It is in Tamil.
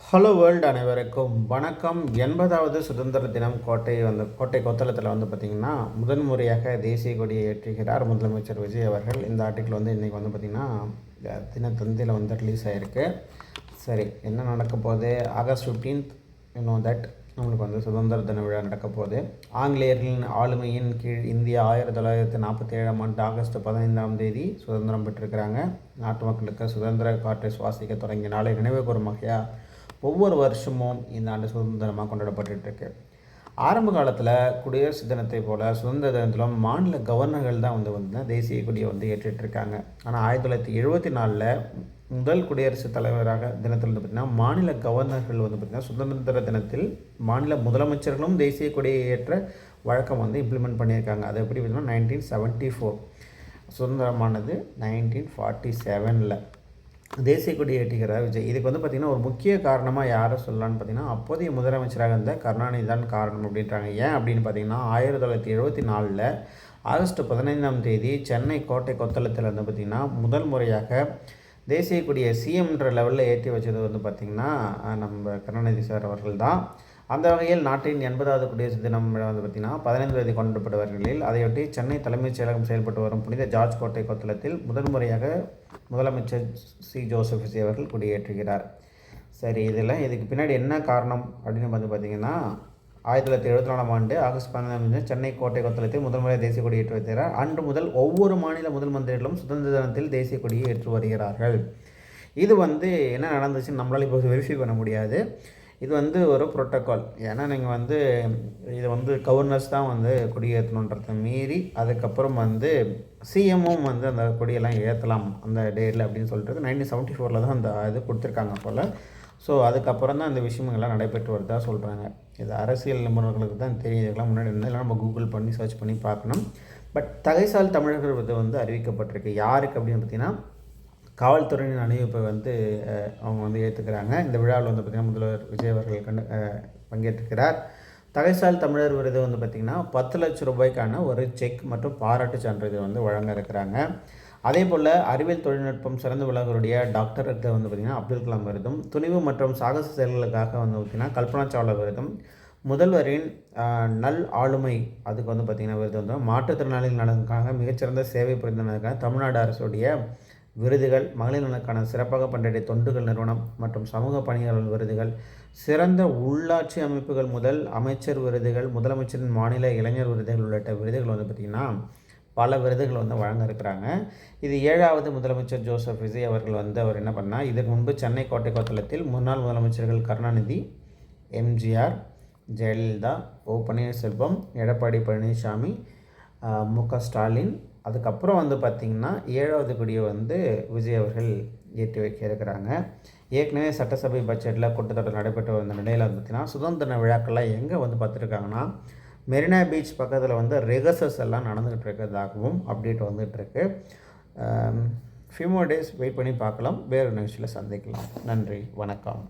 ஹலோ வேர்ல்டு அனைவருக்கும் வணக்கம். 80வது சுதந்திர தினம் கோட்டை கொத்தளத்தில் பார்த்திங்கன்னா முதன்முறையாக தேசிய கொடியை ஏற்றுகிறார் முதலமைச்சர் விஜய் அவர்கள். இந்த ஆர்டிக்கிள் இன்றைக்கி பார்த்திங்கன்னா தினத்தந்தியில் ரிலீஸ் ஆகிருக்கு. சரி, என்ன நடக்க போகுது? ஆகஸ்ட் 15th தட் நம்மளுக்கு சுதந்திர தின விழா நடக்க போகுது. ஆங்கிலேயர்களின் ஆளுமையின் கீழ் இந்தியா 1947ஆம் ஆண்டு ஆகஸ்ட் 15ஆம் தேதி சுதந்திரம் பெற்றிருக்கிறாங்க. நாட்டு மக்களுக்கு சுதந்திர காற்றை சுவாசிக்க தொடங்கிய நாளை நினைவு கூறும் வகையாக ஒவ்வொரு வருஷமும் இந்த ஆண்டு சுதந்திரமாக கொண்டாடப்பட்டுருக்கு. ஆரம்ப காலத்தில் குடியரசு தினத்தை போல் சுதந்திர தினத்திலும் மாநில கவர்னர்கள் தான் தேசிய கொடியை ஏற்றிட்டுருக்காங்க. ஆனால் 1974 முதல் குடியரசுத் தலைவராக தினத்தில் பார்த்திங்கன்னா மாநில கவர்னர்கள் பார்த்திங்கன்னா சுதந்திர தினத்தில் மாநில முதலமைச்சர்களும் தேசிய கொடியை ஏற்ற வழக்கம் இம்ப்ளிமெண்ட் பண்ணியிருக்காங்க. அது எப்படி பார்த்திங்கன்னா 1974 சுதந்திரமானது 1947 தேசிய கொடி ஏற்றுகிறார் விஜய். இதுக்கு பார்த்திங்கன்னா ஒரு முக்கிய காரணமாக யாரை சொல்லலான்னு பார்த்திங்கன்னா அப்போதைய முதலமைச்சராக இருந்த கருணாநிதி தான் காரணம் அப்படின்றாங்க. ஏன் அப்படின்னு பார்த்திங்கன்னா 1974 ஆகஸ்ட் 15ஆம் தேதி சென்னை கோட்டை கொத்தளத்தில் பார்த்திங்கன்னா முதல் முறையாக தேசிய கொடியை சிஎம்ன்ற லெவலில் ஏற்றி வச்சது பார்த்திங்கன்னா நம்ம கருணாநிதி சார் அவர்கள் தான். அந்த வகையில் நாட்டின் 80வது குடியரசு தினம் விழா பார்த்திங்கன்னா 15 தேதி கொண்டாடப்படுவர்களில் அதையொட்டி சென்னை தலைமைச் செயலகம் செயல்பட்டு வரும் புனித ஜார்ஜ் கோட்டை கொத்தளத்தில் முதல் முறையாக முதலமைச்சர் சி. ஜோசப் விஜய் அவர்கள் கொடியேற்றுகிறார். சரி, இதெல்லாம் இதுக்கு பின்னாடி என்ன காரணம் அப்படின்னு பார்த்திங்கன்னா 1974ஆம் ஆண்டு ஆகஸ்ட் 15 சென்னை கோட்டை கொத்தளத்தில் முதல் முறை தேசிய கொடி ஏற்றி வைக்கிறார். அன்று முதல் ஒவ்வொரு மாநில முதல் மந்திரிகளும் சுதந்திர தினத்தில் தேசிய கொடியை ஏற்றி வருகிறார்கள். இது என்ன நடந்துச்சுன்னு நம்மளால் இப்போ வெரிஃபை பண்ண முடியாது. இது ஒரு புரோட்டோக்கால். ஏன்னா நீங்கள் இது கவர்னர்ஸ் தான் கொடியேற்றணுன்றதை மீறி அதுக்கப்புறம் சிஎம்மும் அந்த கொடியெல்லாம் ஏற்றலாம் அந்த டேட்டில் அப்படின்னு சொல்லிட்டு 1974 தான் அந்த இது கொடுத்துருக்காங்க போல். ஸோ அதுக்கப்புறம் தான் இந்த விஷயங்கள்லாம் நடைபெற்று வருதா சொல்கிறாங்க. இது அரசியல் நிபுணர்களுக்கு தான் தெரியும். இதுக்கெல்லாம் முன்னாடி இருந்தால் நம்ம கூகுள் பண்ணி சர்ச் பண்ணி பார்க்கணும். பட் தகைசால் தமிழர்கள் அறிவிக்கப்பட்டிருக்கு. யாருக்கு அப்படின்னு பார்த்திங்கன்னா காவல்துறையின் அணிவிப்பை அவங்க ஏற்றுக்கிறாங்க. இந்த விழாவில் பார்த்திங்கன்னா முதல்வர் விஜய் அவர்கள் பங்கேற்றுக்கிறார். தகைசால் தமிழர் விருது பார்த்திங்கன்னா 10 லட்சம் ரூபாய்க்கான ஒரு செக் மற்றும் பாராட்டு சான்றிதழ் வழங்க இருக்கிறாங்க. அதே போல் அறிவியல் தொழில்நுட்பம் சிறந்து விளங்குடைய டாக்டருக்கு பார்த்திங்கன்னா அப்துல் கலாம் விருதும், துணிவு மற்றும் சாகச செயல்களுக்காக பார்த்திங்கன்னா கல்பனா சாவ்லா விருதும், முதல்வரின் நல் ஆளுமை அதுக்கு பார்த்திங்கன்னா விருது மாற்றுத்திறனாளிகள் நலனுக்காக மிகச்சிறந்த சேவை புரிந்ததற்காக தமிழ்நாடு அரசுடைய விருதுகள், மகளிர் நலனுக்கான சிறப்பாக பண்டைய தொண்டுகள் நிறுவனம் மற்றும் சமூக பணியாளர்கள் விருதுகள், சிறந்த உள்ளாட்சி அமைப்புகள் முதல் அமைச்சர் விருதுகள், முதலமைச்சரின் மாநில இளைஞர் விருதுகள் உள்ளிட்ட விருதுகள் பார்த்திங்கன்னா பல விருதுகள் வழங்க இருக்கிறாங்க. இது 7வது முதலமைச்சர் ஜோசப் விஜய் அவர்கள் அவர் என்ன பண்ணால், இதற்கு முன்பு சென்னை கோட்டை கொத்தளத்தில் முன்னாள் முதலமைச்சர்கள் கருணாநிதி, எம்ஜிஆர், ஜெயலலிதா, ஓ. பன்னீர்செல்வம், எடப்பாடி பழனிசாமி, மு.க. ஸ்டாலின், அதுக்கப்புறம் பார்த்திங்கன்னா 7வது கொடியை விஜய் அவர்கள் ஏற்றி வைக்க இருக்கிறாங்க. ஏற்கனவே சட்டசபை பட்ஜெட்டில் கூட்டத்தொடர் நடைபெற்று வந்த நிலையில் பார்த்திங்கன்னா சுதந்திர விழாக்கள்லாம் எங்கே பார்த்துருக்காங்கன்னா மெரினா பீச் பக்கத்தில் ரிஹர்சல்ஸ் எல்லாம் நடந்துகிட்டு இருக்கிறதாகவும் அப்டேட் வந்துகிட்ருக்கு. ஃபியூ மோர் டேஸ் வெயிட் பண்ணி பார்க்கலாம். வேறு நிகழ்ச்சியில் சந்திக்கலாம். நன்றி, வணக்கம்.